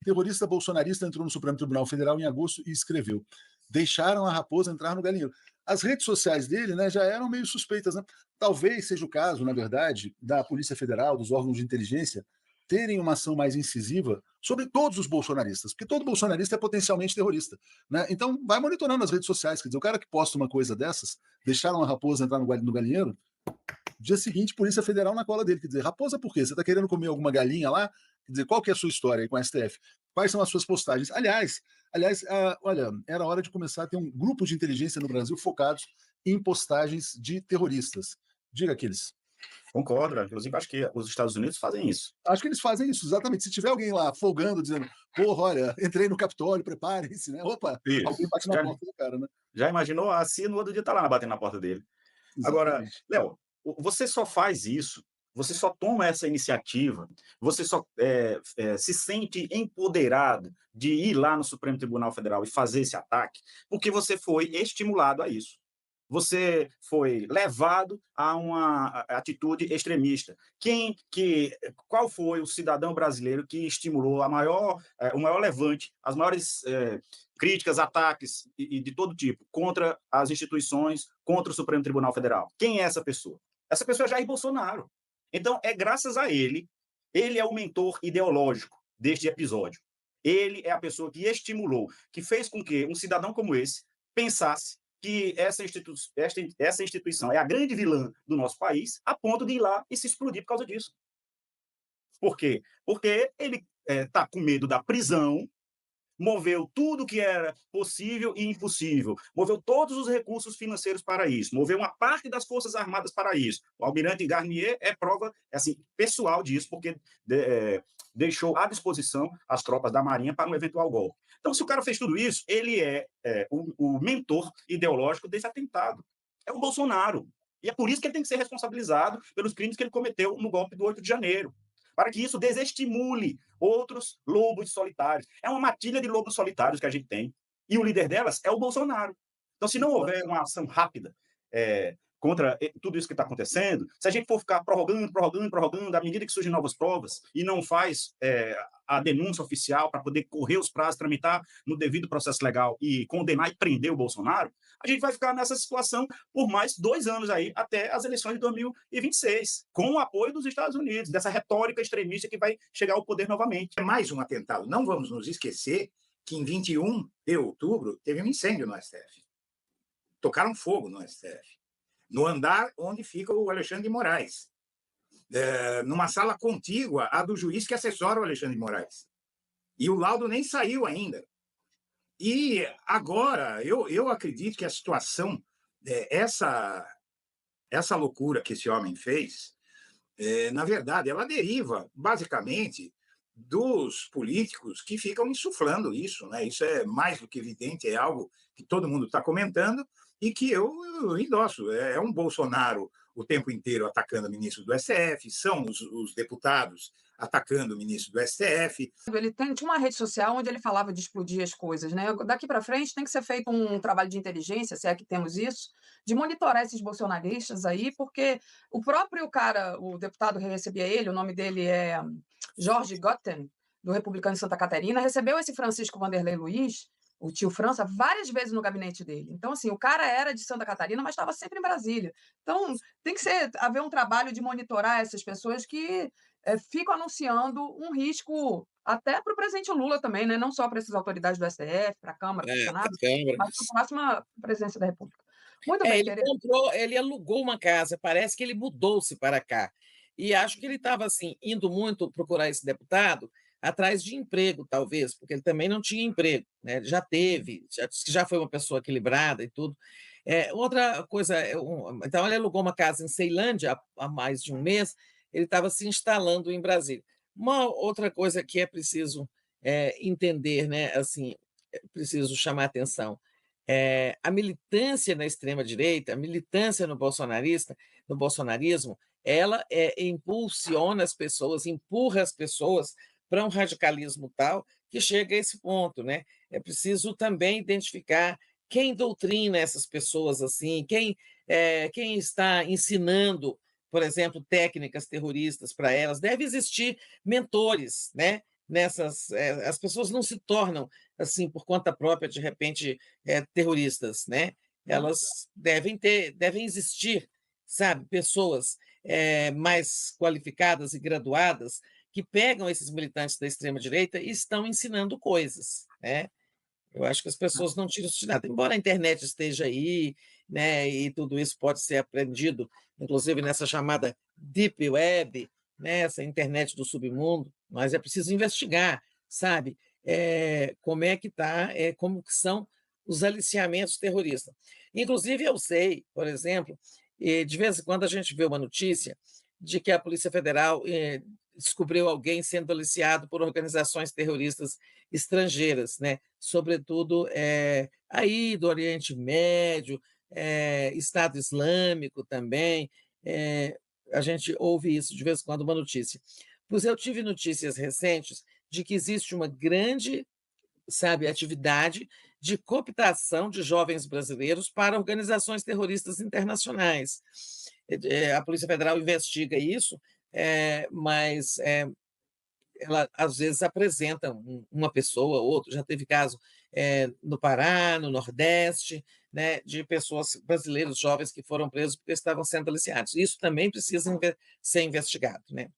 terrorista bolsonarista entrou no Supremo Tribunal Federal em agosto e escreveu: deixaram a raposa entrar no galinheiro. As redes sociais dele, né, já eram meio suspeitas, né? Talvez seja o caso, na verdade, da Polícia Federal, dos órgãos de inteligência, terem uma ação mais incisiva sobre todos os bolsonaristas, porque todo bolsonarista é potencialmente terrorista, né? Então, vai monitorando as redes sociais, quer dizer, o cara que posta uma coisa dessas, deixaram a raposa entrar no galinheiro, dia seguinte, Polícia Federal na cola dele, quer dizer, raposa por quê? Você está querendo comer alguma galinha lá? Quer dizer, qual que é a sua história aí com a STF? Quais são as suas postagens? Aliás, olha, era hora de começar a ter um grupo de inteligência no Brasil focados em postagens de terroristas. Diga aqueles. Concordo, inclusive acho que os Estados Unidos fazem isso. Acho que eles fazem isso, exatamente. Se tiver alguém lá folgando, dizendo, porra, olha, entrei no Capitólio, preparem-se, né? Opa, alguém Isso. bate na Já, porta do cara, né? já imaginou? Assim, no outro dia tá lá batendo na porta dele. Agora, Exatamente. Léo, você só faz isso, você só toma essa iniciativa, você só se sente empoderado de ir lá no Supremo Tribunal Federal e fazer esse ataque, porque você foi estimulado a isso. Você foi levado a uma atitude extremista. Qual foi o cidadão brasileiro que estimulou o maior levante, as maiores críticas, ataques de todo tipo contra as instituições, contra o Supremo Tribunal Federal? Quem é essa pessoa? Essa pessoa é Jair Bolsonaro. Então, é graças a ele é o mentor ideológico deste episódio. Ele é a pessoa que estimulou, que fez com que um cidadão como esse pensasse que essa instituição é a grande vilã do nosso país, a ponto de ir lá e se explodir por causa disso. Por quê? Porque ele está com medo da prisão, moveu tudo que era possível e impossível, moveu todos os recursos financeiros para isso, moveu uma parte das Forças Armadas para isso. O almirante Garnier é prova assim, pessoal disso, porque deixou à disposição as tropas da Marinha para um eventual golpe. Então, se o cara fez tudo isso, ele é o mentor ideológico desse atentado. É o Bolsonaro. E é por isso que ele tem que ser responsabilizado pelos crimes que ele cometeu no golpe do 8 de janeiro, para que isso desestimule outros lobos solitários. É uma matilha de lobos solitários que a gente tem. E o líder delas é o Bolsonaro. Então, se não houver uma ação rápida contra tudo isso que está acontecendo, se a gente for ficar prorrogando, à medida que surgem novas provas, e não faz a denúncia oficial para poder correr os prazos, tramitar no devido processo legal e condenar e prender o Bolsonaro, a gente vai ficar nessa situação por mais 2 anos aí, até as eleições de 2026, com o apoio dos Estados Unidos, dessa retórica extremista que vai chegar ao poder novamente. É mais um atentado. Não vamos nos esquecer que em 21 de outubro teve um incêndio no STF. Tocaram fogo no STF. No andar onde fica o Alexandre de Moraes. Numa sala contígua à do juiz que assessora o Alexandre de Moraes. E o laudo nem saiu ainda. E agora, eu acredito que a situação, essa loucura que esse homem fez, na verdade, ela deriva, basicamente, dos políticos que ficam insuflando isso, né? Isso é mais do que evidente, é algo que todo mundo está comentando e que eu endosso. É um Bolsonaro o tempo inteiro atacando o ministro do STF, são os deputados atacando o ministro do STF. Ele tinha uma rede social onde ele falava de explodir as coisas, né? Daqui para frente tem que ser feito um trabalho de inteligência, se é que temos isso, de monitorar esses bolsonaristas aí, porque o próprio cara, o deputado que recebia ele, o nome dele é Jorge Gotten, do Republicano de Santa Catarina, recebeu esse Francisco Vanderlei Luiz, o tio França, várias vezes no gabinete dele. Então, assim, o cara era de Santa Catarina, mas estava sempre em Brasília. Então, tem que haver um trabalho de monitorar essas pessoas que ficam anunciando um risco até para o presidente Lula também, né? Não só para essas autoridades do STF, para a Câmara, para o A Senado, Câmara. mas para a máxima presidência da República. Muito bem, querido. Ele alugou uma casa, parece que ele mudou-se para cá. E acho que ele estava assim, indo muito procurar esse deputado atrás de emprego, talvez, porque ele também não tinha emprego, né? Ele já teve, já foi uma pessoa equilibrada e tudo. Outra coisa, então ele alugou uma casa em Ceilândia há mais de um mês, ele estava se instalando em Brasília. Uma outra coisa que é preciso entender, né? Assim, é preciso chamar a atenção. A militância na extrema-direita, a militância no bolsonarismo, ela impulsiona as pessoas, empurra as pessoas para um radicalismo tal que chega a esse ponto, né? É preciso também identificar quem doutrina essas pessoas assim, quem está ensinando, por exemplo, técnicas terroristas para elas. Deve existir mentores, né? as pessoas não se tornam, assim, por conta própria, de repente, terroristas, né? Elas devem existir, sabe, pessoas mais qualificadas e graduadas que pegam esses militantes da extrema-direita e estão ensinando coisas, né? Eu acho que as pessoas não tiram isso de nada, embora a internet esteja aí, né, e tudo isso pode ser aprendido, inclusive nessa chamada deep web, né, essa internet do submundo, mas é preciso investigar, sabe, como é que tá, como que são os aliciamentos terroristas. Inclusive eu sei, por exemplo, de vez em quando a gente vê uma notícia de que a Polícia Federal, descobriu alguém sendo aliciado por organizações terroristas estrangeiras, né, sobretudo, aí do Oriente Médio, Estado Islâmico também, a gente ouve isso de vez em quando, uma notícia. Pois eu tive notícias recentes de que existe uma grande, sabe, atividade de cooptação de jovens brasileiros para organizações terroristas internacionais. A Polícia Federal investiga isso, mas ela às vezes apresenta uma pessoa ou outra. Já teve caso no Pará, no Nordeste, né, de pessoas brasileiros jovens que foram presos porque estavam sendo aliciados. Isso também precisa ser investigado, né?